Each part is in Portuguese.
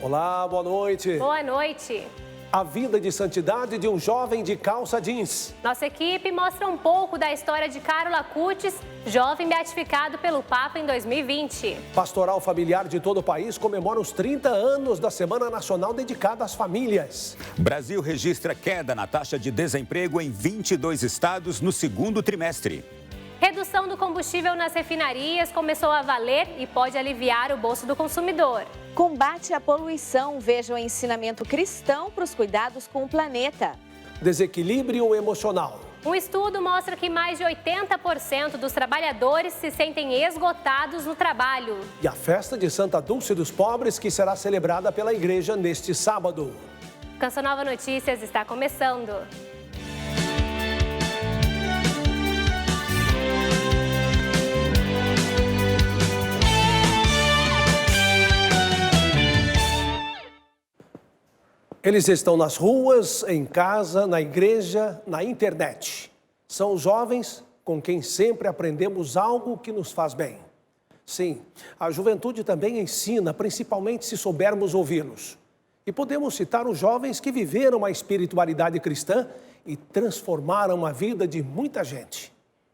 Olá, boa noite. Boa noite. A vida de santidade de um jovem de calça jeans. Nossa equipe mostra um pouco da história de Carlo Acutis, jovem beatificado pelo Papa em 2020. Pastoral familiar de todo o país comemora os 30 anos da Semana Nacional dedicada às famílias. Brasil registra queda na taxa de desemprego em 22 estados no segundo trimestre. Redução do combustível nas refinarias começou a valer e pode aliviar o bolso do consumidor. Combate à poluição, veja o ensinamento cristão para os cuidados com o planeta. Desequilíbrio emocional. Um estudo mostra que mais de 80% dos trabalhadores se sentem esgotados no trabalho. E a festa de Santa Dulce dos Pobres, que será celebrada pela igreja neste sábado. Canção Nova Notícias está começando. Eles estão nas ruas, em casa, na igreja, na internet. São os jovens com quem sempre aprendemos algo que nos faz bem. Sim, a juventude também ensina, principalmente se soubermos ouvi-los. E podemos citar os jovens que viveram a espiritualidade cristã e transformaram a vida de muita gente.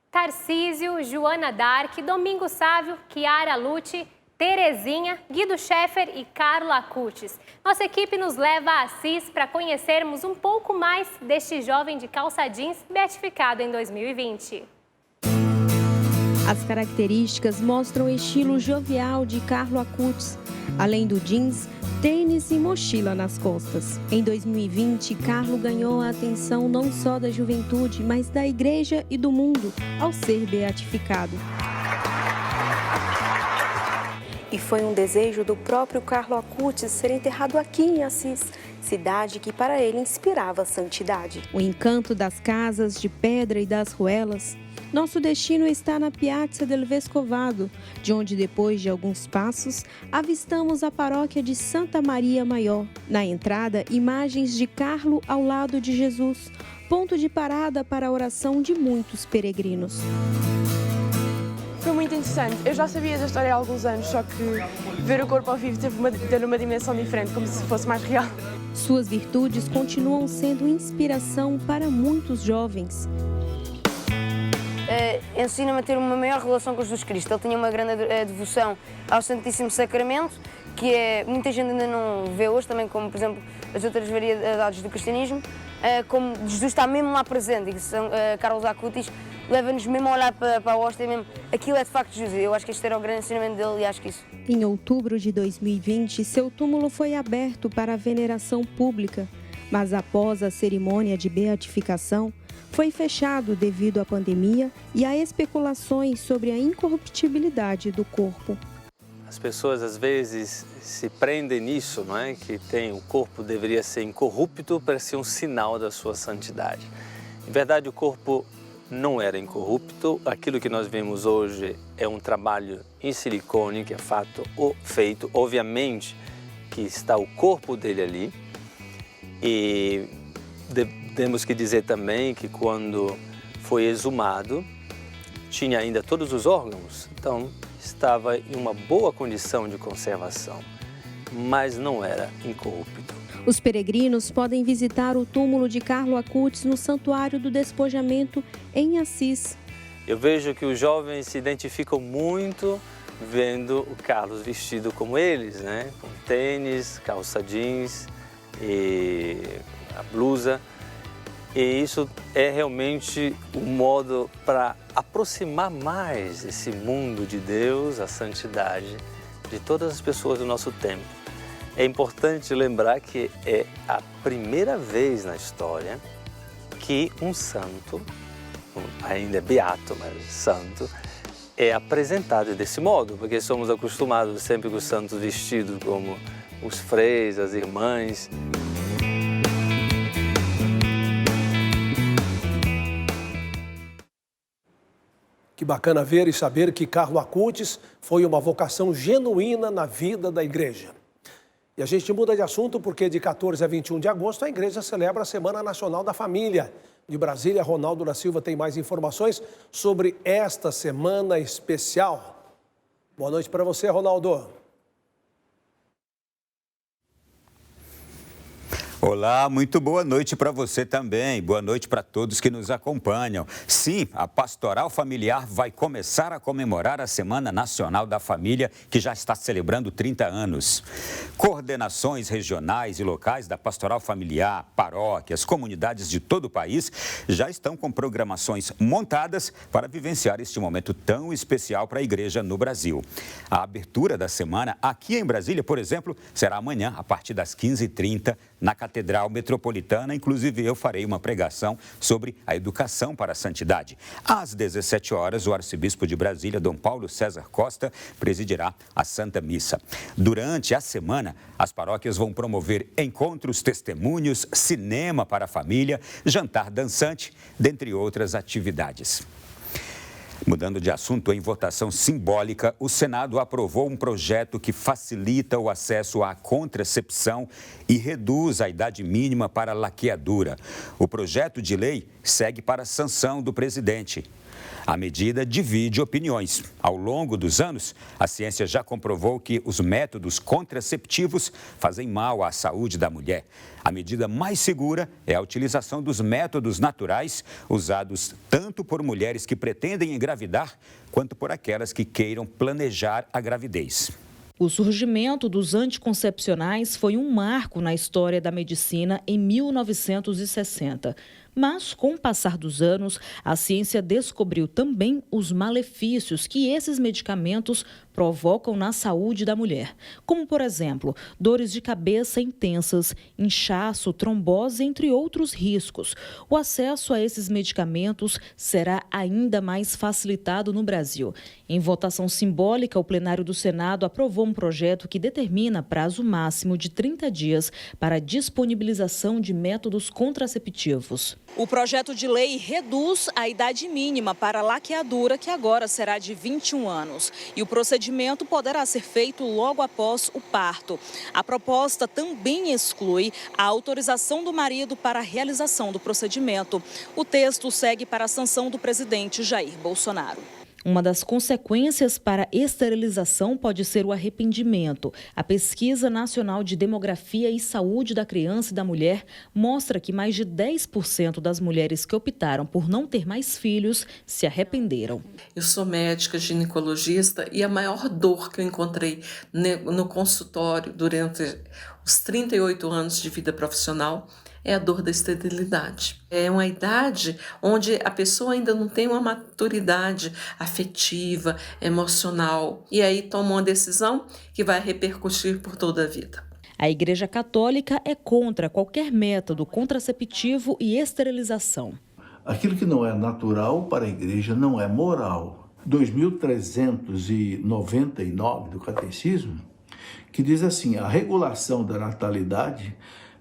Tarcísio, Joana Dark, Domingos Sávio, Chiara Lute, Terezinha, Guido Scheffer e Carlo Acutis. Nossa equipe nos leva a Assis para conhecermos um pouco mais deste jovem de calça jeans beatificado em 2020. As características mostram o estilo jovial de Carlo Acutis. Além do jeans, tênis e mochila nas costas. Em 2020, Carlo ganhou a atenção não só da juventude, mas da igreja e do mundo, ao ser beatificado. E foi um desejo do próprio Carlo Acutis ser enterrado aqui em Assis, cidade que para ele inspirava a santidade. O encanto das casas de pedra e das ruelas. Nosso destino está na Piazza del Vescovado, de onde, depois de alguns passos, avistamos a paróquia de Santa Maria Maior. Na entrada, imagens de Carlo ao lado de Jesus, ponto de parada para a oração de muitos peregrinos. Foi muito interessante. Eu já sabia da história há alguns anos, só que ver o corpo ao vivo teve uma dimensão diferente, como se fosse mais real. Suas virtudes continuam sendo inspiração para muitos jovens. Ensina-me a ter uma maior relação com Jesus Cristo. Ele tinha uma grande devoção ao Santíssimo Sacramento, que muita gente ainda não vê hoje, também como, por exemplo, as outras variedades do cristianismo, como Jesus está mesmo lá presente, e São Carlos Acutis leva-nos mesmo a olhar para a hóstia, mesmo. Aquilo é de facto Jesus. Eu acho que este era o grande ensinamento dele e acho que isso. Em outubro de 2020, seu túmulo foi aberto para a veneração pública, mas após a cerimônia de beatificação, foi fechado devido à pandemia e a especulações sobre a incorruptibilidade do corpo. As pessoas às vezes se prendem nisso, não é? Que o corpo deveria ser incorrupto para ser um sinal da sua santidade. Em verdade, o corpo não era incorrupto. Aquilo que nós vemos hoje é um trabalho em silicone que é feito, obviamente que está o corpo dele ali. E temos que dizer também que quando foi exumado, tinha ainda todos os órgãos, então estava em uma boa condição de conservação, mas não era incorrupto. Os peregrinos podem visitar o túmulo de Carlo Acutis no Santuário do Despojamento, em Assis. Eu vejo que os jovens se identificam muito vendo o Carlos vestido como eles, né? Com tênis, calça jeans e a blusa. E isso é realmente um modo para aproximar mais esse mundo de Deus, a santidade de todas as pessoas do nosso tempo. É importante lembrar que é a primeira vez na história que um santo, ainda é beato, mas santo, é apresentado desse modo, porque somos acostumados sempre com os santos vestidos como os freis, as irmãs. Que bacana ver e saber que Carlo Acutis foi uma vocação genuína na vida da igreja. E a gente muda de assunto porque de 14 a 21 de agosto a igreja celebra a Semana Nacional da Família. De Brasília, Ronaldo da Silva tem mais informações sobre esta semana especial. Boa noite para você, Ronaldo. Olá, muito boa noite para você também. Boa noite para todos que nos acompanham. Sim, a Pastoral Familiar vai começar a comemorar a Semana Nacional da Família, que já está celebrando 30 anos. Coordenações regionais e locais da Pastoral Familiar, paróquias, comunidades de todo o país já estão com programações montadas para vivenciar este momento tão especial para a igreja no Brasil. A abertura da semana aqui em Brasília, por exemplo, será amanhã, a partir das 15h30, na Catedral Metropolitana. Inclusive, eu farei uma pregação sobre a educação para a santidade. Às 17 horas, o arcebispo de Brasília, Dom Paulo César Costa, presidirá a Santa Missa. Durante a semana, as paróquias vão promover encontros, testemunhos, cinema para a família, jantar dançante, dentre outras atividades. Mudando de assunto, em votação simbólica, o Senado aprovou um projeto que facilita o acesso à contracepção e reduz a idade mínima para a laqueadura. O projeto de lei segue para a sanção do presidente. A medida divide opiniões. Ao longo dos anos, a ciência já comprovou que os métodos contraceptivos fazem mal à saúde da mulher. A medida mais segura é a utilização dos métodos naturais, usados tanto por mulheres que pretendem engravidar, quanto por aquelas que queiram planejar a gravidez. O surgimento dos anticoncepcionais foi um marco na história da medicina em 1960. Mas, com o passar dos anos, a ciência descobriu também os malefícios que esses medicamentos provocam na saúde da mulher, como, por exemplo, dores de cabeça intensas, inchaço, trombose, entre outros riscos. O acesso a esses medicamentos será ainda mais facilitado no Brasil. Em votação simbólica, o plenário do Senado aprovou um projeto que determina prazo máximo de 30 dias para a disponibilização de métodos contraceptivos. O projeto de lei reduz a idade mínima para a laqueadura, que agora será de 21 anos. E o procedimento poderá ser feito logo após o parto. A proposta também exclui a autorização do marido para a realização do procedimento. O texto segue para a sanção do presidente Jair Bolsonaro. Uma das consequências para a esterilização pode ser o arrependimento. A Pesquisa Nacional de Demografia e Saúde da Criança e da Mulher mostra que mais de 10% das mulheres que optaram por não ter mais filhos se arrependeram. Eu sou médica ginecologista e a maior dor que eu encontrei no consultório durante os 38 anos de vida profissional é a dor da esterilidade. É uma idade onde a pessoa ainda não tem uma maturidade afetiva, emocional, e aí toma uma decisão que vai repercutir por toda a vida. A Igreja Católica é contra qualquer método contraceptivo e esterilização. Aquilo que não é natural para a Igreja não é moral. 2399 do Catecismo, que diz assim: a regulação da natalidade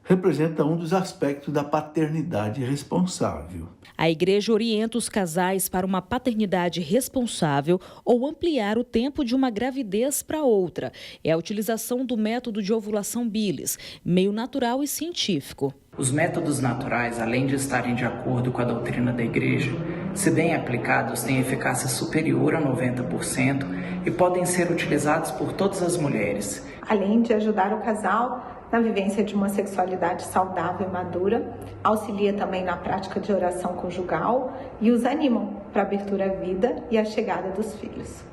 representa um dos aspectos da paternidade responsável. A igreja orienta os casais para uma paternidade responsável ou ampliar o tempo de uma gravidez para outra. É a utilização do método de ovulação Biles, meio natural e científico. Os métodos naturais, além de estarem de acordo com a doutrina da igreja, se bem aplicados, têm eficácia superior a 90% e podem ser utilizados por todas as mulheres. Além de ajudar o casal na vivência de uma sexualidade saudável e madura, auxilia também na prática de oração conjugal e os animam para a abertura à vida e a chegada dos filhos.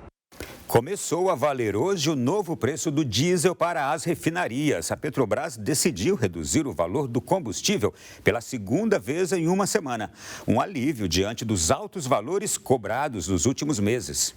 Começou a valer hoje o novo preço do diesel para as refinarias. A Petrobras decidiu reduzir o valor do combustível pela segunda vez em uma semana. Um alívio diante dos altos valores cobrados nos últimos meses.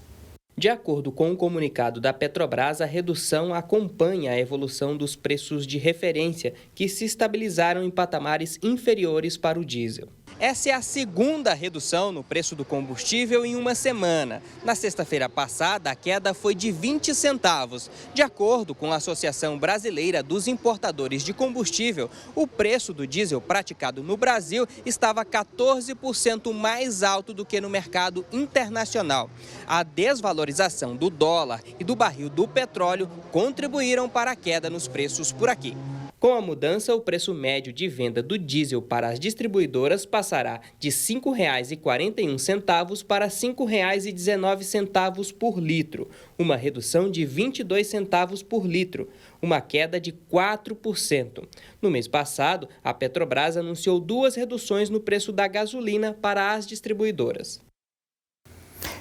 De acordo com o comunicado da Petrobras, a redução acompanha a evolução dos preços de referência, que se estabilizaram em patamares inferiores para o diesel. Essa é a segunda redução no preço do combustível em uma semana. Na sexta-feira passada, a queda foi de 20 centavos. De acordo com a Associação Brasileira dos Importadores de Combustível, o preço do diesel praticado no Brasil estava 14% mais alto do que no mercado internacional. A desvalorização do dólar e do barril do petróleo contribuíram para a queda nos preços por aqui. Com a mudança, o preço médio de venda do diesel para as distribuidoras passará de R$ 5,41 para R$ 5,19 por litro, uma redução de 22 centavos por litro, uma queda de 4%. No mês passado, a Petrobras anunciou 2 reduções no preço da gasolina para as distribuidoras.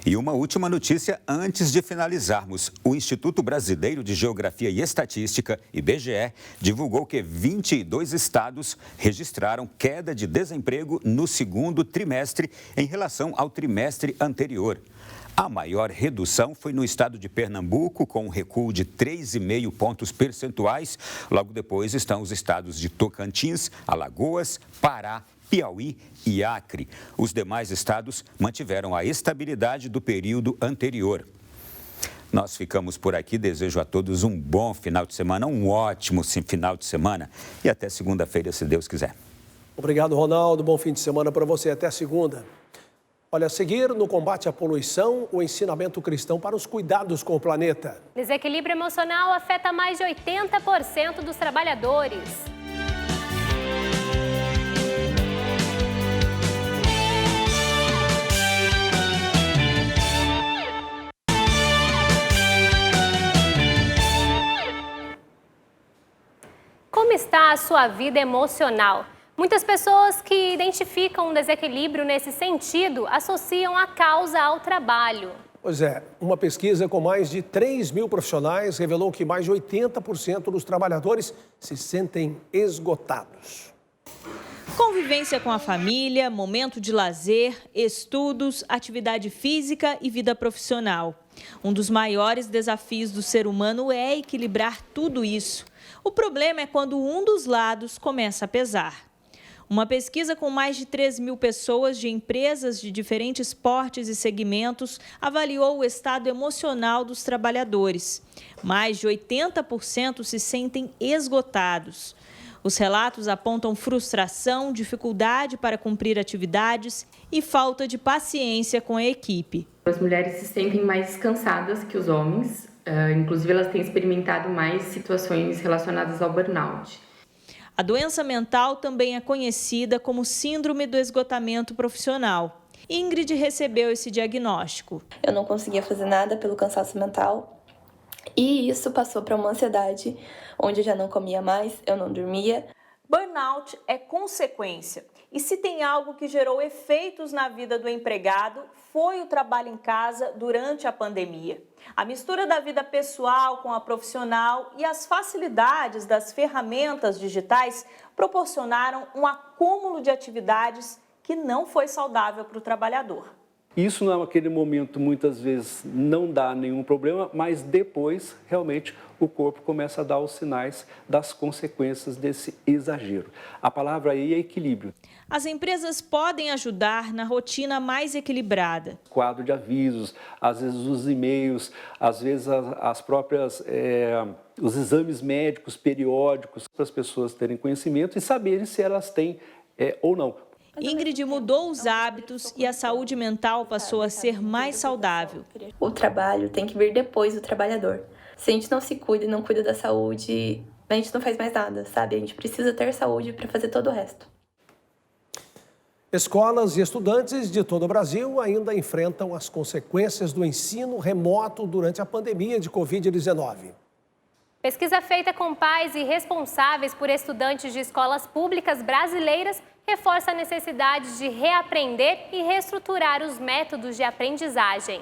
E uma última notícia antes de finalizarmos. O Instituto Brasileiro de Geografia e Estatística, IBGE, divulgou que 22 estados registraram queda de desemprego no segundo trimestre em relação ao trimestre anterior. A maior redução foi no estado de Pernambuco, com um recuo de 3,5 pontos percentuais. Logo depois estão os estados de Tocantins, Alagoas, Pará, Piauí e Acre. Os demais estados mantiveram a estabilidade do período anterior. Nós ficamos por aqui. Desejo a todos um bom final de semana, um ótimo final de semana e até segunda-feira, se Deus quiser. Obrigado, Ronaldo. Bom fim de semana para você. Até segunda. Olha, a seguir, no combate à poluição, o ensinamento cristão para os cuidados com o planeta. Desequilíbrio emocional afeta mais de 80% dos trabalhadores. Como está a sua vida emocional? Muitas pessoas que identificam um desequilíbrio nesse sentido associam a causa ao trabalho. Pois é, uma pesquisa com mais de 3 mil profissionais revelou que mais de 80% dos trabalhadores se sentem esgotados. Convivência com a família, momento de lazer, estudos, atividade física e vida profissional. Um dos maiores desafios do ser humano é equilibrar tudo isso. O problema é quando um dos lados começa a pesar. Uma pesquisa com mais de 3 mil pessoas de empresas de diferentes portes e segmentos avaliou o estado emocional dos trabalhadores. Mais de 80% se sentem esgotados. Os relatos apontam frustração, dificuldade para cumprir atividades e falta de paciência com a equipe. As mulheres se sentem mais cansadas que os homens, inclusive elas têm experimentado mais situações relacionadas ao burnout. A doença mental também é conhecida como síndrome do esgotamento profissional. Ingrid recebeu esse diagnóstico. Eu não conseguia fazer nada pelo cansaço mental e isso passou para uma ansiedade, onde eu já não comia mais, eu não dormia. Burnout é consequência. E se tem algo que gerou efeitos na vida do empregado, foi o trabalho em casa durante a pandemia. A mistura da vida pessoal com a profissional e as facilidades das ferramentas digitais proporcionaram um acúmulo de atividades que não foi saudável para o trabalhador. Isso naquele momento muitas vezes não dá nenhum problema, mas depois realmente o corpo começa a dar os sinais das consequências desse exagero. A palavra aí é equilíbrio. As empresas podem ajudar na rotina mais equilibrada. Quadro de avisos, às vezes os e-mails, às vezes as próprias, os exames médicos periódicos para as pessoas terem conhecimento e saberem se elas têm ou não. Ingrid mudou os hábitos e a saúde mental passou a ser mais saudável. O trabalho tem que vir depois do trabalhador. Se a gente não se cuida e não cuida da saúde, a gente não faz mais nada, sabe? A gente precisa ter saúde para fazer todo o resto. Escolas e estudantes de todo o Brasil ainda enfrentam as consequências do ensino remoto durante a pandemia de Covid-19. Pesquisa feita com pais e responsáveis por estudantes de escolas públicas brasileiras reforça a necessidade de reaprender e reestruturar os métodos de aprendizagem.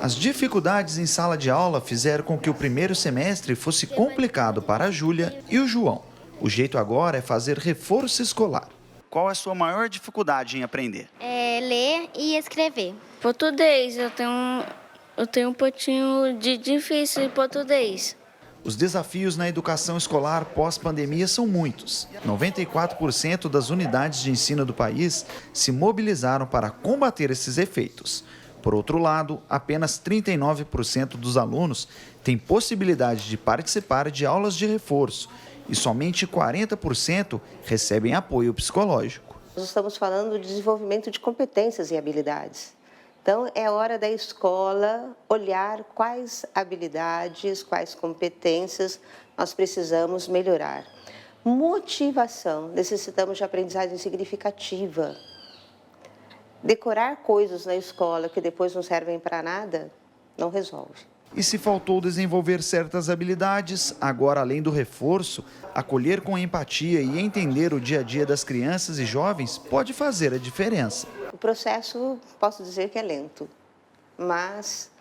As dificuldades em sala de aula fizeram com que o primeiro semestre fosse complicado para a Júlia e o João. O jeito agora é fazer reforço escolar. Qual é a sua maior dificuldade em aprender? É ler e escrever. Português, eu tenho um pouquinho de difícil em português. Os desafios na educação escolar pós-pandemia são muitos. 94% das unidades de ensino do país se mobilizaram para combater esses efeitos. Por outro lado, apenas 39% dos alunos têm possibilidade de participar de aulas de reforço e somente 40% recebem apoio psicológico. Nós estamos falando de desenvolvimento de competências e habilidades. Então, é hora da escola olhar quais habilidades, quais competências nós precisamos melhorar. Motivação, necessitamos de aprendizagem significativa. Decorar coisas na escola que depois não servem para nada, não resolve. E se faltou desenvolver certas habilidades, agora além do reforço, acolher com empatia e entender o dia a dia das crianças e jovens pode fazer a diferença. O processo, posso dizer que é lento, mas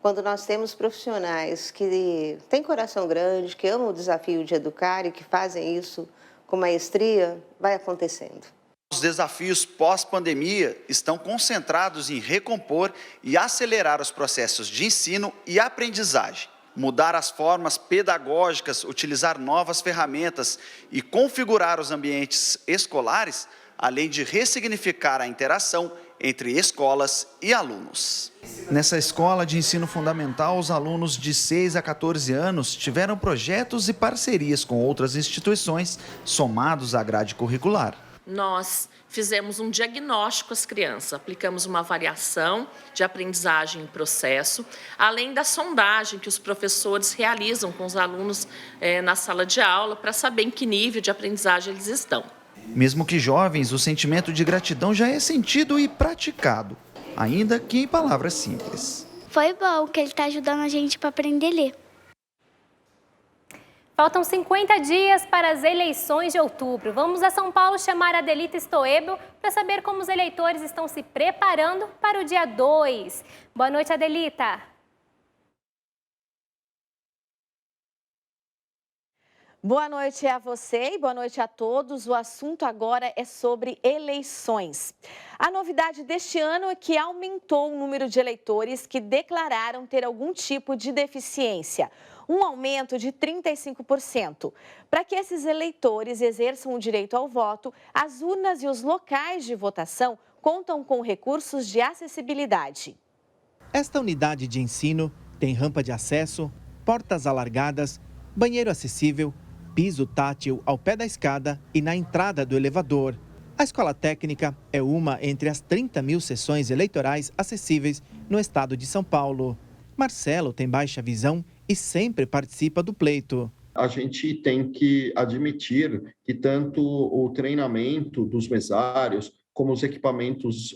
quando nós temos profissionais que têm coração grande, que amam o desafio de educar e que fazem isso com maestria, vai acontecendo. Os desafios pós-pandemia estão concentrados em recompor e acelerar os processos de ensino e aprendizagem, mudar as formas pedagógicas, utilizar novas ferramentas e configurar os ambientes escolares, além de ressignificar a interação entre escolas e alunos. Nessa escola de ensino fundamental, os alunos de 6 a 14 anos tiveram projetos e parcerias com outras instituições somados à grade curricular. Nós fizemos um diagnóstico às crianças, aplicamos uma avaliação de aprendizagem em processo, além da sondagem que os professores realizam com os alunos na sala de aula para saber em que nível de aprendizagem eles estão. Mesmo que jovens, o sentimento de gratidão já é sentido e praticado, ainda que em palavras simples. Foi bom que ele está ajudando a gente para aprender a ler. Faltam 50 dias para as eleições de outubro. Vamos a São Paulo chamar a Adelita Stoebel para saber como os eleitores estão se preparando para o dia 2. Boa noite, Adelita. Boa noite a você e boa noite a todos. O assunto agora é sobre eleições. A novidade deste ano é que aumentou o número de eleitores que declararam ter algum tipo de deficiência. Um aumento de 35%. Para que esses eleitores exerçam o direito ao voto, as urnas e os locais de votação contam com recursos de acessibilidade. Esta unidade de ensino tem rampa de acesso, portas alargadas, banheiro acessível, piso tátil ao pé da escada e na entrada do elevador. A escola técnica é uma entre as 30 mil sessões eleitorais acessíveis no estado de São Paulo. Marcelo tem baixa visão e sempre participa do pleito. A gente tem que admitir que tanto o treinamento dos mesários, como os equipamentos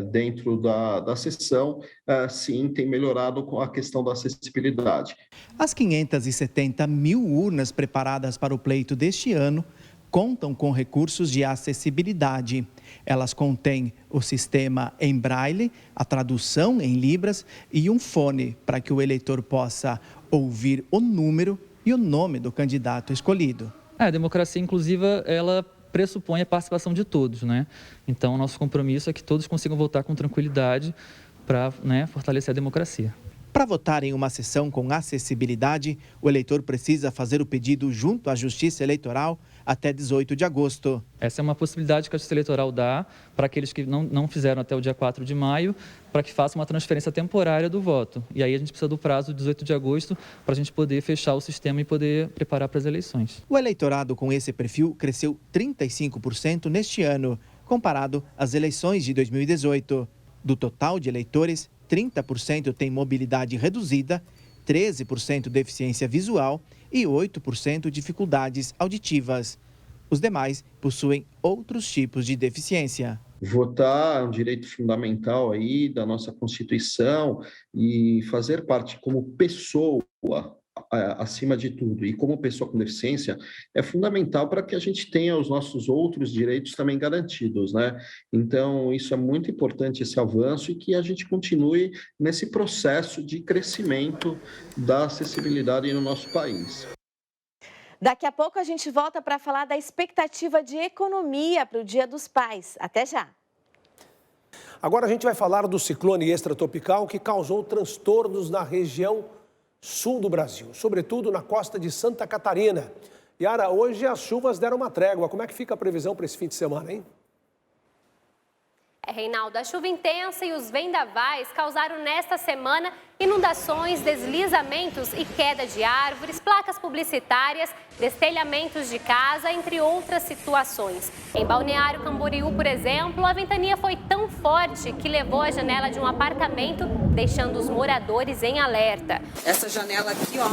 dentro da sessão, sim, tem melhorado com a questão da acessibilidade. As 570 mil urnas preparadas para o pleito deste ano contam com recursos de acessibilidade. Elas contêm o sistema em braille, a tradução em libras e um fone para que o eleitor possa ouvir o número e o nome do candidato escolhido. A democracia inclusiva, ela pressupõe a participação de todos, né? Então, nosso compromisso é que todos consigam votar com tranquilidade para, fortalecer a democracia. Para votar em uma sessão com acessibilidade, o eleitor precisa fazer o pedido junto à Justiça Eleitoral até 18 de agosto. Essa é uma possibilidade que a Justiça Eleitoral dá para aqueles que não fizeram até o dia 4 de maio, para que façam uma transferência temporária do voto. E aí a gente precisa do prazo de 18 de agosto para a gente poder fechar o sistema e poder preparar para as eleições. O eleitorado com esse perfil cresceu 35% neste ano, comparado às eleições de 2018. Do total de eleitores, 30% tem mobilidade reduzida, 13% deficiência visual e 8% dificuldades auditivas. Os demais possuem outros tipos de deficiência. Votar é um direito fundamental aí da nossa Constituição e fazer parte como pessoa, acima de tudo, e como pessoa com deficiência, é fundamental para que a gente tenha os nossos outros direitos também garantidos, né? Então, isso é muito importante, esse avanço, e que a gente continue nesse processo de crescimento da acessibilidade no nosso país. Daqui a pouco a gente volta para falar da expectativa de economia para o Dia dos Pais. Até já! Agora a gente vai falar do ciclone extratropical que causou transtornos na região sul do Brasil, sobretudo na costa de Santa Catarina. Yara, hoje as chuvas deram uma trégua. Como é que fica a previsão para esse fim de semana, hein? Reinaldo, a chuva intensa e os vendavais causaram nesta semana inundações, deslizamentos e queda de árvores, placas publicitárias, destelhamentos de casa, entre outras situações. Em Balneário Camboriú, por exemplo, a ventania foi tão forte que levou a janela de um apartamento, deixando os moradores em alerta. Essa janela aqui, ó,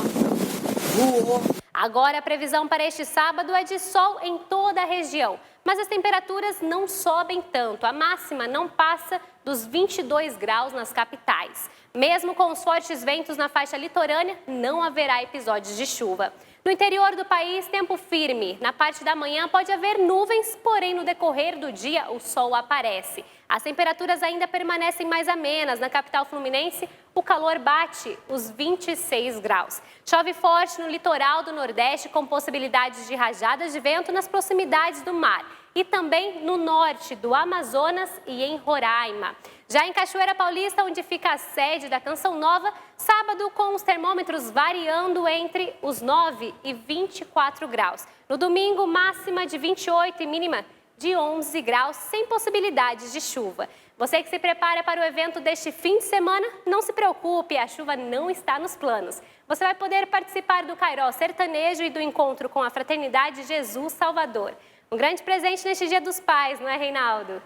voou. Agora a previsão para este sábado é de sol em toda a região, mas as temperaturas não sobem tanto. A máxima não passa dos 22 graus nas capitais. Mesmo com os fortes ventos na faixa litorânea, não haverá episódios de chuva. No interior do país, tempo firme. Na parte da manhã pode haver nuvens, porém no decorrer do dia o sol aparece. As temperaturas ainda permanecem mais amenas. Na capital fluminense, o calor bate os 26 graus. Chove forte no litoral do Nordeste, com possibilidades de rajadas de vento nas proximidades do mar. E também no norte do Amazonas e em Roraima. Já em Cachoeira Paulista, onde fica a sede da Canção Nova, sábado com os termômetros variando entre os 9 e 24 graus. No domingo, máxima de 28 e mínima de 11 graus, sem possibilidades de chuva. Você que se prepara para o evento deste fim de semana, não se preocupe, a chuva não está nos planos. Você vai poder participar do Cairó Sertanejo e do encontro com a Fraternidade Jesus Salvador. Um grande presente neste Dia dos Pais, não é, Reinaldo?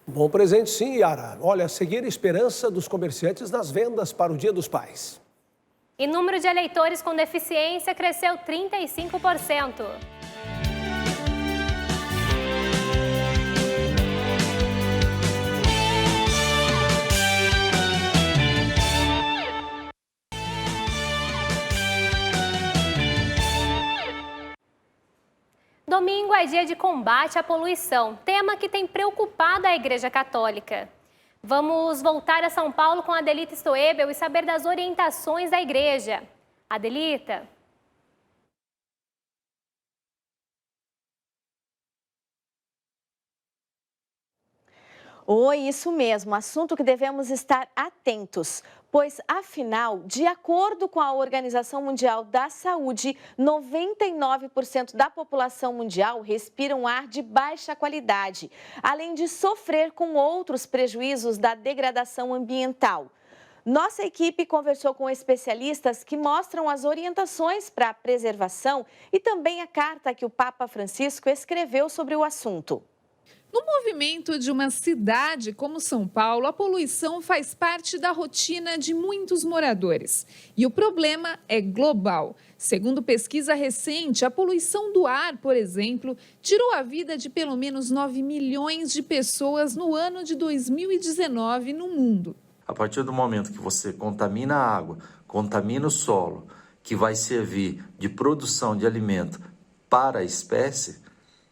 Bom presente sim, Yara. Olha, a seguir a esperança dos comerciantes nas vendas para o Dia dos Pais. E o número de eleitores com deficiência cresceu 35%. Domingo é dia de combate à poluição, tema que tem preocupado a Igreja Católica. Vamos voltar a São Paulo com a Adelita Stoebel e saber das orientações da Igreja. Adelita. Oi, isso mesmo, assunto que devemos estar atentos, pois, afinal, de acordo com a Organização Mundial da Saúde, 99% da população mundial respira um ar de baixa qualidade, além de sofrer com outros prejuízos da degradação ambiental. Nossa equipe conversou com especialistas que mostram as orientações para a preservação e também a carta que o Papa Francisco escreveu sobre o assunto. No movimento de uma cidade como São Paulo, a poluição faz parte da rotina de muitos moradores. E o problema é global. Segundo pesquisa recente, a poluição do ar, por exemplo, tirou a vida de pelo menos 9 milhões de pessoas no ano de 2019 no mundo. A partir do momento que você contamina a água, contamina o solo, que vai servir de produção de alimento para a espécie,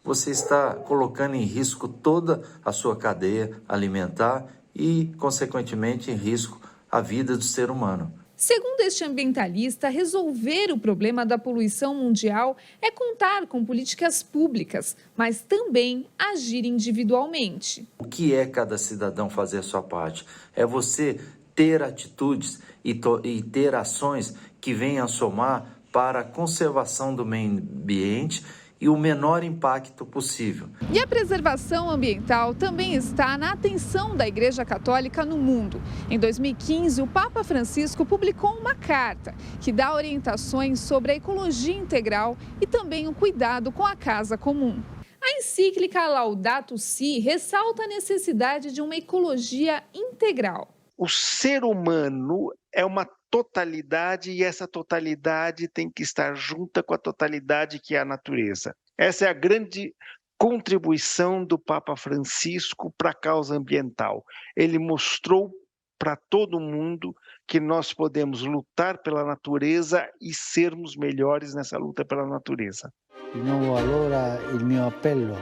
você está colocando em risco toda a sua cadeia alimentar e, consequentemente, em risco a vida do ser humano. Segundo este ambientalista, resolver o problema da poluição mundial é contar com políticas públicas, mas também agir individualmente. O que é cada cidadão fazer a sua parte? É você ter atitudes e ter ações que venham somar para a conservação do meio ambiente e o menor impacto possível. E a preservação ambiental também está na atenção da Igreja Católica no mundo. Em 2015, o Papa Francisco publicou uma carta que dá orientações sobre a ecologia integral e também o cuidado com a casa comum. A encíclica Laudato Si ressalta a necessidade de uma ecologia integral. O ser humano é uma totalidade e essa totalidade tem que estar junta com a totalidade que é a natureza. Essa é a grande contribuição do Papa Francisco para a causa ambiental. Ele mostrou para todo mundo que nós podemos lutar pela natureza e sermos melhores nessa luta pela natureza. De novo, allora il mio appello: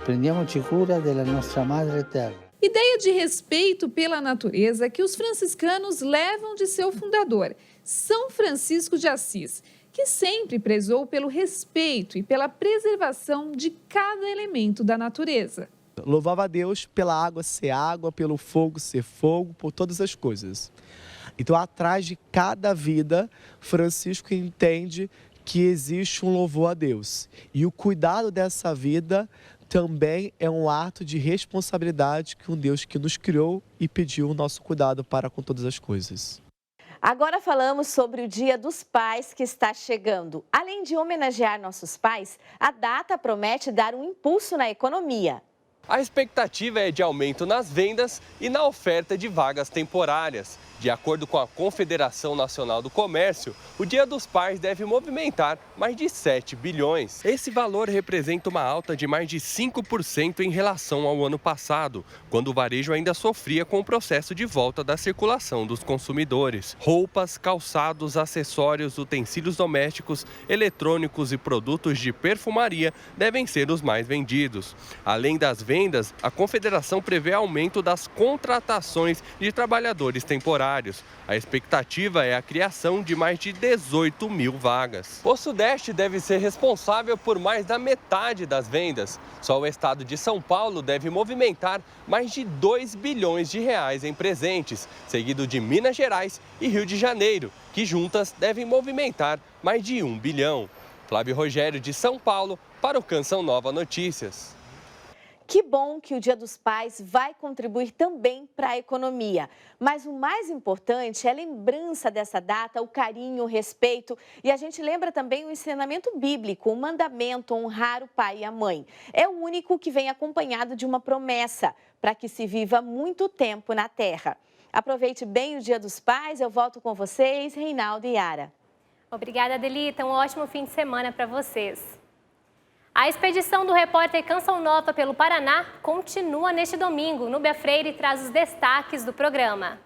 prendiamoci cura della nostra madre terra. Ideia de respeito pela natureza que os franciscanos levam de seu fundador, São Francisco de Assis, que sempre prezou pelo respeito e pela preservação de cada elemento da natureza. Louvava a Deus pela água ser água, pelo fogo ser fogo, por todas as coisas. Então, atrás de cada vida, Francisco entende que existe um louvor a Deus. E o cuidado dessa vida também é um ato de responsabilidade que um Deus que nos criou e pediu o nosso cuidado para com todas as coisas. Agora falamos sobre o Dia dos Pais que está chegando. Além de homenagear nossos pais, a data promete dar um impulso na economia. A expectativa é de aumento nas vendas e na oferta de vagas temporárias. De acordo com a Confederação Nacional do Comércio, o Dia dos Pais deve movimentar mais de 7 bilhões. Esse valor representa uma alta de mais de 5% em relação ao ano passado, quando o varejo ainda sofria com o processo de volta da circulação dos consumidores. Roupas, calçados, acessórios, utensílios domésticos, eletrônicos e produtos de perfumaria devem ser os mais vendidos. Além das vendas, a Confederação prevê aumento das contratações de trabalhadores temporários. A expectativa é a criação de mais de 18 mil vagas. O Sudeste deve ser responsável por mais da metade das vendas. Só o estado de São Paulo deve movimentar mais de 2 bilhões de reais em presentes, seguido de Minas Gerais e Rio de Janeiro, que juntas devem movimentar mais de 1 bilhão. Flávio Rogério, de São Paulo, para o Canção Nova Notícias. Que bom que o Dia dos Pais vai contribuir também para a economia. Mas o mais importante é a lembrança dessa data, o carinho, o respeito. E a gente lembra também o ensinamento bíblico, o mandamento honrar o pai e a mãe. É o único que vem acompanhado de uma promessa para que se viva muito tempo na terra. Aproveite bem o Dia dos Pais. Eu volto com vocês, Reinaldo e Yara. Obrigada, Adelita. Um ótimo fim de semana para vocês. A expedição do repórter Canção Nova pelo Paraná continua neste domingo. Núbia Freire traz os destaques do programa.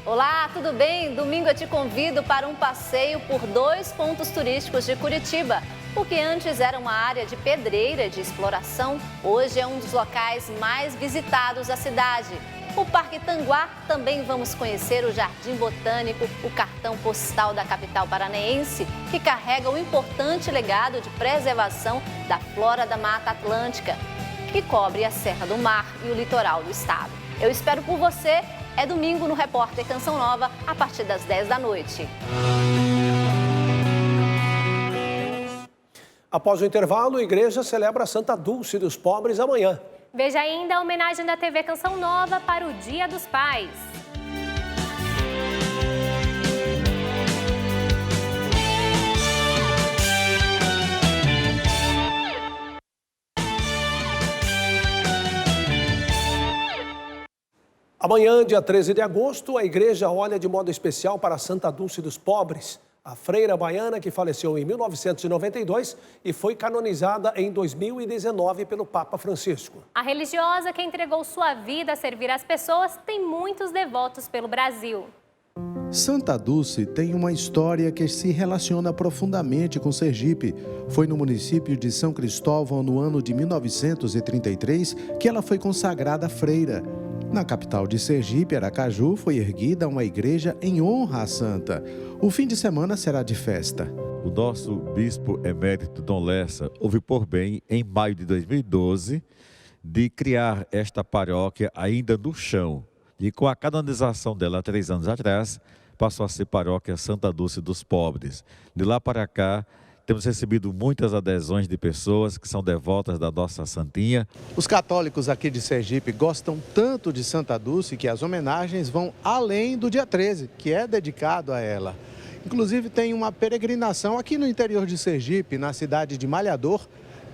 Olá, tudo bem? Domingo eu te convido para um passeio por 2 pontos turísticos de Curitiba. O que antes era uma área de pedreira de exploração, hoje é um dos locais mais visitados da cidade. O Parque Tanguá, também vamos conhecer o Jardim Botânico, o cartão postal da capital paranaense, que carrega um importante legado de preservação da flora da Mata Atlântica, que cobre a Serra do Mar e o litoral do estado. Eu espero por você, é domingo no Repórter Canção Nova, a partir das 10 da noite. Após o intervalo, a igreja celebra Santa Dulce dos Pobres amanhã. Veja ainda a homenagem da TV Canção Nova para o Dia dos Pais. Amanhã, dia 13 de agosto, a igreja olha de modo especial para Santa Dulce dos Pobres, a freira baiana que faleceu em 1992 e foi canonizada em 2019 pelo Papa Francisco. A religiosa que entregou sua vida a servir as pessoas tem muitos devotos pelo Brasil. Santa Dulce tem uma história que se relaciona profundamente com Sergipe. Foi no município de São Cristóvão, no ano de 1933, que ela foi consagrada freira. Na capital de Sergipe, Aracaju, foi erguida uma igreja em honra à santa. O fim de semana será de festa. O nosso bispo emérito Dom Lessa houve por bem, em maio de 2012, de criar esta paróquia ainda no chão. E com a canonização dela 3 anos atrás, passou a ser paróquia Santa Dulce dos Pobres. De lá para cá, temos recebido muitas adesões de pessoas que são devotas da nossa santinha. Os católicos aqui de Sergipe gostam tanto de Santa Dulce que as homenagens vão além do dia 13, que é dedicado a ela. Inclusive tem uma peregrinação aqui no interior de Sergipe, na cidade de Malhador.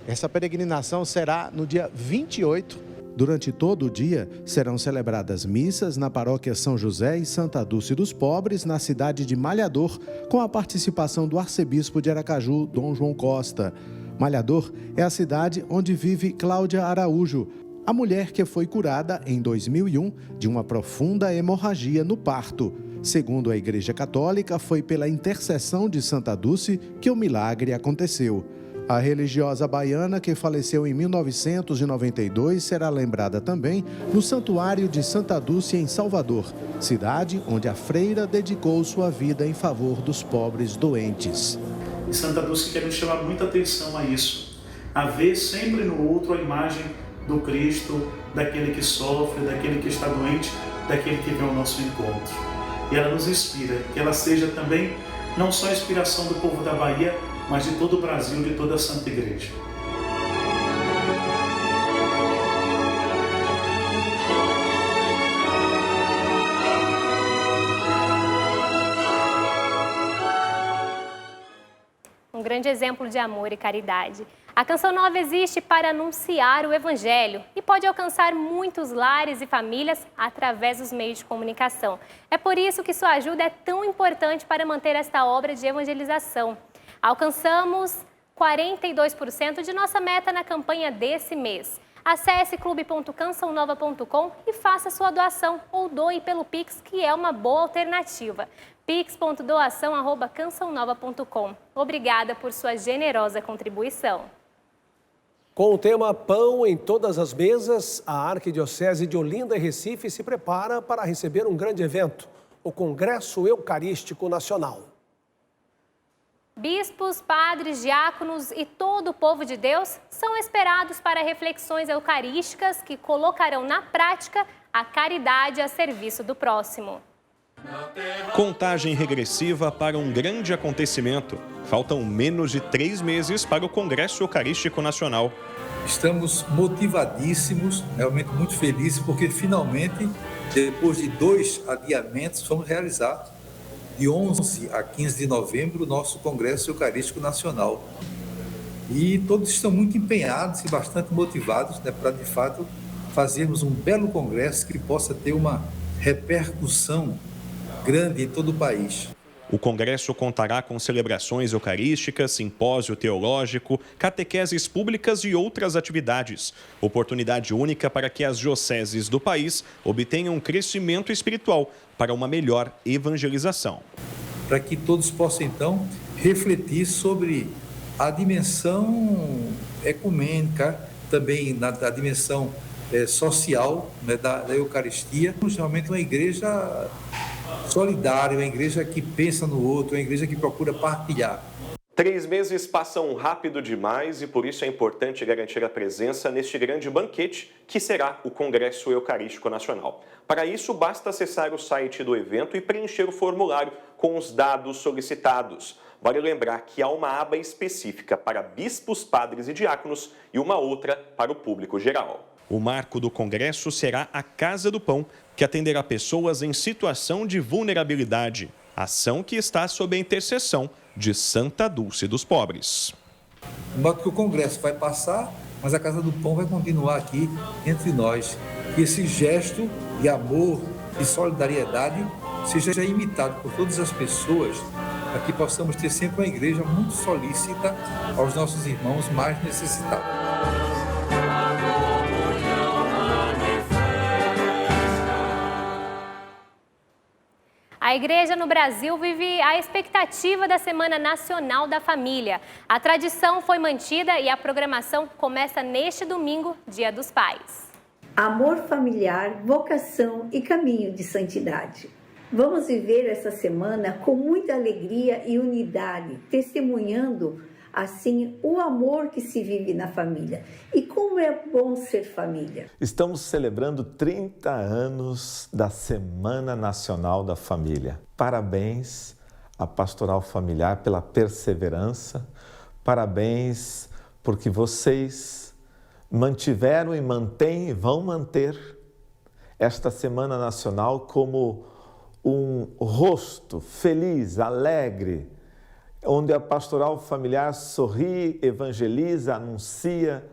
Essa peregrinação será no dia 28. Durante todo o dia, serão celebradas missas na paróquia São José e Santa Dulce dos Pobres, na cidade de Malhador, com a participação do arcebispo de Aracaju, Dom João Costa. Malhador é a cidade onde vive Cláudia Araújo, a mulher que foi curada em 2001 de uma profunda hemorragia no parto. Segundo a Igreja Católica, foi pela intercessão de Santa Dulce que o milagre aconteceu. A religiosa baiana, que faleceu em 1992, será lembrada também no Santuário de Santa Dulce, em Salvador, cidade onde a freira dedicou sua vida em favor dos pobres doentes. E Santa Dulce quer nos chamar muita atenção a isso, a ver sempre no outro a imagem do Cristo, daquele que sofre, daquele que está doente, daquele que vem ao nosso encontro. E ela nos inspira, que ela seja também não só a inspiração do povo da Bahia, mas de todo o Brasil, de toda a Santa Igreja. um grande exemplo de amor e caridade. A Canção Nova existe para anunciar o Evangelho e pode alcançar muitos lares e famílias através dos meios de comunicação. É por isso que sua ajuda é tão importante para manter esta obra de evangelização. Alcançamos 42% de nossa meta na campanha desse mês. Acesse clube.cançãonova.com e faça sua doação ou doe pelo Pix, que é uma boa alternativa. pix.doação@cançãonova.com. Obrigada por sua generosa contribuição. Com o tema Pão em Todas as Mesas, a Arquidiocese de Olinda e Recife se prepara para receber um grande evento, o Congresso Eucarístico Nacional. Bispos, padres, diáconos e todo o povo de Deus são esperados para reflexões eucarísticas que colocarão na prática a caridade a serviço do próximo. Contagem regressiva para um grande acontecimento. Faltam menos de 3 meses para o Congresso Eucarístico Nacional. Estamos motivadíssimos, realmente muito felizes, porque finalmente, depois de 2 adiamentos, vamos realizar de 11 a 15 de novembro o nosso Congresso Eucarístico Nacional. E todos estão muito empenhados e bastante motivados, né, para, de fato, fazermos um belo congresso que possa ter uma repercussão grande em todo o país. O congresso contará com celebrações eucarísticas, simpósio teológico, catequeses públicas e outras atividades. Oportunidade única para que as dioceses do país obtenham um crescimento espiritual para uma melhor evangelização. Para que todos possam, então, refletir sobre a dimensão ecumênica, também na dimensão social, né, da Eucaristia. Realmente uma igreja solidária, uma igreja que pensa no outro, uma igreja que procura partilhar. 3 meses passam rápido demais e por isso é importante garantir a presença neste grande banquete que será o Congresso Eucarístico Nacional. Para isso, basta acessar o site do evento e preencher o formulário com os dados solicitados. Vale lembrar que há uma aba específica para bispos, padres e diáconos e uma outra para o público geral. O marco do congresso será a Casa do Pão, que atenderá pessoas em situação de vulnerabilidade. Ação que está sob a intercessão de Santa Dulce dos Pobres. De modo que o congresso vai passar, mas a Casa do Pão vai continuar aqui entre nós. Que esse gesto de amor e solidariedade seja imitado por todas as pessoas, para que possamos ter sempre uma igreja muito solícita aos nossos irmãos mais necessitados. A igreja no Brasil vive a expectativa da Semana Nacional da Família. A tradição foi mantida e a programação começa neste domingo, Dia dos Pais. Amor familiar, vocação e caminho de santidade. Vamos viver essa semana com muita alegria e unidade, testemunhando assim o amor que se vive na família. E como é bom ser família. Estamos celebrando 30 anos da Semana Nacional da Família. Parabéns à Pastoral Familiar pela perseverança. Parabéns porque vocês mantiveram e mantêm e vão manter esta Semana Nacional como um rosto feliz, alegre, onde a Pastoral Familiar sorri, evangeliza, anuncia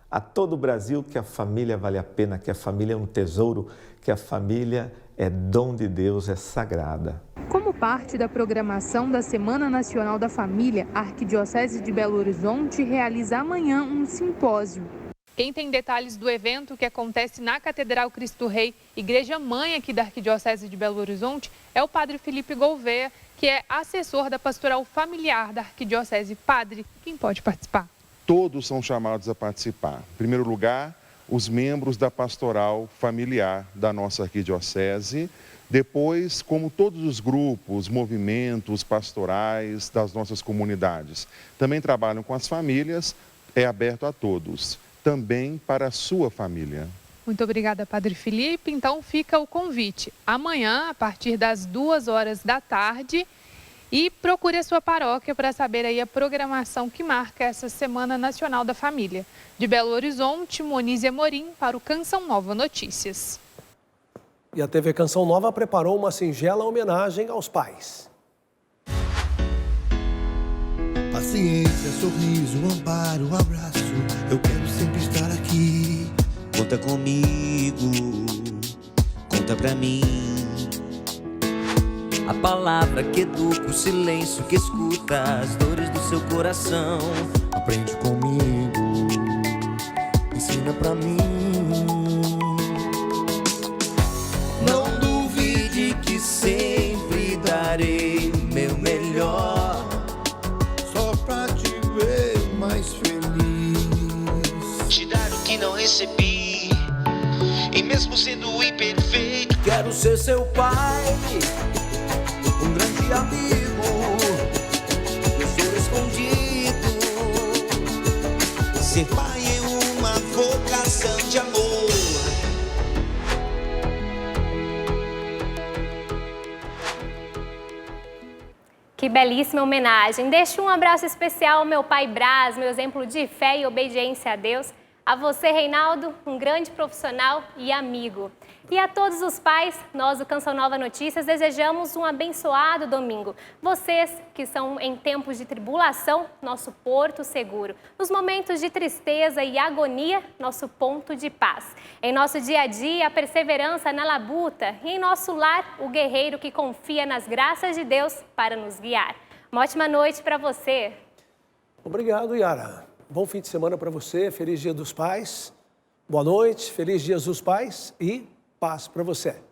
a todo o Brasil que a família vale a pena, que a família é um tesouro, que a família é dom de Deus, é sagrada. Como parte da programação da Semana Nacional da Família, a Arquidiocese de Belo Horizonte realiza amanhã um simpósio. Quem tem detalhes do evento que acontece na Catedral Cristo Rei, igreja mãe aqui da Arquidiocese de Belo Horizonte, é o padre Felipe Gouveia, que é assessor da Pastoral Familiar da Arquidiocese. Padre, quem pode participar? Todos são chamados a participar. Em primeiro lugar, os membros da Pastoral Familiar da nossa Arquidiocese. Depois, como todos os grupos, movimentos pastorais das nossas comunidades também trabalham com as famílias, é aberto a todos, também para a sua família. Muito obrigada, Padre Felipe. Então fica o convite. Amanhã, a partir das 14h, e procure a sua paróquia para saber aí a programação que marca essa Semana Nacional da Família. De Belo Horizonte, Monize Amorim para o Canção Nova Notícias. E a TV Canção Nova preparou uma singela homenagem aos pais. Paciência, sorriso, amparo, abraço. Eu quero sempre estar aqui. Conta comigo, conta pra mim. A palavra que educa, o silêncio que escuta as dores do seu coração. Aprende comigo, ensina pra mim. Não duvide que sempre darei o meu melhor, só pra te ver mais feliz. te dar o que não recebi, e mesmo sendo imperfeito, quero ser seu pai, um grande amigo, tesouro escondido. Ser pai é uma vocação de amor. Que belíssima homenagem. Deixo um abraço especial ao meu pai Brás, meu exemplo de fé e obediência a Deus. A você, Reinaldo, um grande profissional e amigo. E a todos os pais, nós do Canção Nova Notícias desejamos um abençoado domingo. Vocês que são em tempos de tribulação, nosso porto seguro. Nos momentos de tristeza e agonia, nosso ponto de paz. Em nosso dia a dia, a perseverança na labuta. E em nosso lar, o guerreiro que confia nas graças de Deus para nos guiar. Uma ótima noite para você. Obrigado, Yara. Bom fim de semana para você. Feliz Dia dos Pais. Boa noite, feliz Dia dos Pais e paz para você.